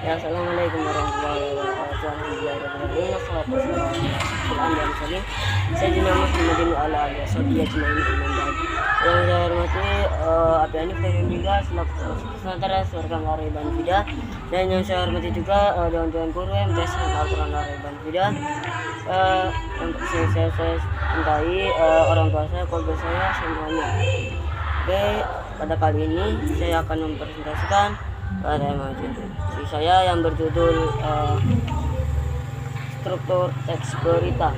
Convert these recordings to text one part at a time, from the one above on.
Ya, assalamualaikum warahmatullahi wabarakatuh. Alhamdulillahirrahmanirrahim. Wassalatu wassalamu ala rasulillah. Sayyidina Muhammadin wa ala alihi washabihi ajmain. Yang saya hormati Abi Hanif dan juga selaku sementara Surga Lariban Fida, dan yang saya hormati juga dewan-dewan guru MTS Al-Quran Lariban Fida, yang saya cintai, orang tua saya, keluarga saya semuanya. Oke, pada kali ini saya akan mempresentasikan pada materi saya yang berjudul struktur teks berita.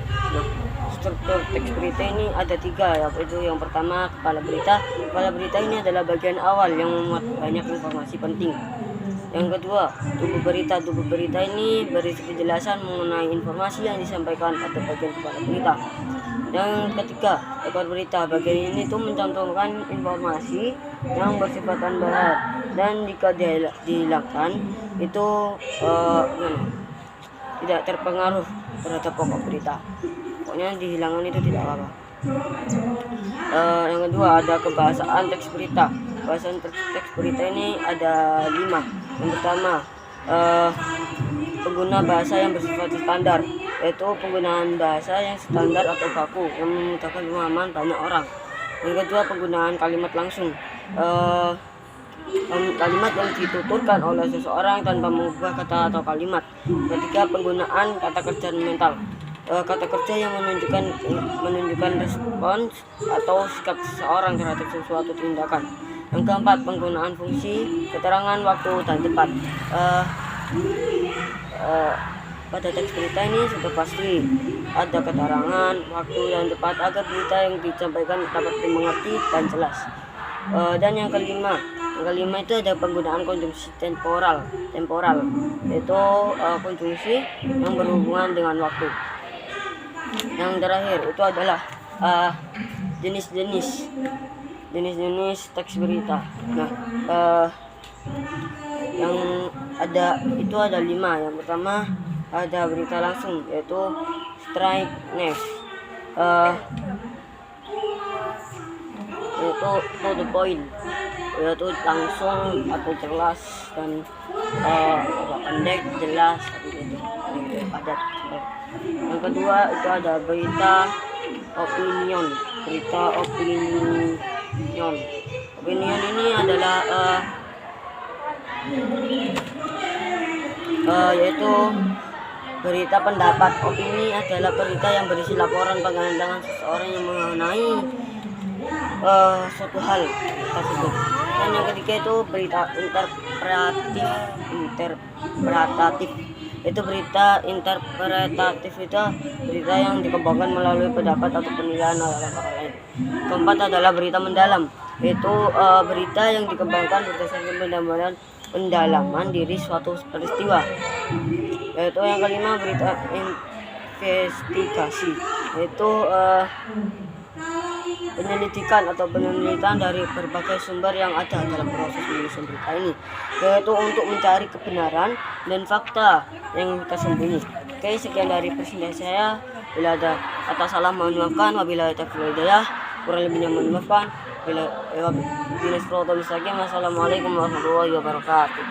Struktur teks berita ini ada 3, yaitu yang pertama kepala berita. Kepala berita ini adalah bagian awal yang memuat banyak informasi penting. Yang kedua, tubuh berita. Tubuh berita ini berisi penjelasan mengenai informasi yang disampaikan pada bagian kepala berita. Yang ketiga, ekor berita. Bagian ini tuh mencantumkan informasi yang bersifat tambahan, dan jika dihilangkan itu tidak terpengaruh terhadap pokok berita. Pokoknya dihilangkan itu tidak apa-apa. Yang kedua, ada kebahasaan teks berita. Kebahasaan teks berita ini ada 5. Yang pertama, pengguna bahasa yang bersifat standar, yaitu penggunaan bahasa yang standar atau baku yang memudahkan pemahaman banyak orang. Yang kedua, penggunaan kalimat langsung, kalimat yang dituturkan oleh seseorang tanpa mengubah kata atau kalimat. Ketiga, penggunaan kata kerja mental, kata kerja yang menunjukkan respons atau sikap seseorang terhadap suatu tindakan. Yang keempat, penggunaan fungsi, keterangan, waktu, dan tempat. Pada teks berita ini sudah pasti ada keterangan, waktu, dan tempat agar berita yang disampaikan dapat dimengerti dan jelas. Dan yang kelima itu ada penggunaan konjungsi temporal, yaitu konjungsi yang berhubungan dengan waktu. Yang terakhir itu adalah jenis-jenis teks berita. Nah, yang ada itu ada 5. Yang pertama ada berita langsung, yaitu straight news, yaitu to the point, yaitu langsung atau jelas, dan pendek, jelas, padat. Yang kedua itu ada berita opinion. Opinion ini adalah yaitu berita pendapat. Opini adalah berita yang berisi laporan pandangan seseorang yang mengenai suatu hal tersebut. Dan yang ketiga itu berita interpretatif. Itu berita interpretatif itu berita yang dikembangkan melalui pendapat atau penilaian oleh orang lain. Keempat adalah berita mendalam, yaitu berita yang dikembangkan berdasarkan pendalaman diri suatu peristiwa. Yaitu yang kelima, berita investigasi, yaitu penyelidikan atau penelitian dari berbagai sumber yang ada dalam proses menyusun berita ini, yaitu untuk mencari kebenaran dan fakta yang tersembunyi. Oke, sekian dari presentasi saya. Bila ada kata salah mohon maafkan. Wabillahi taufiq wal hidayah. Kurang lebihnya mohon maafkan. Wassalamualaikum warahmatullahi wabarakatuh.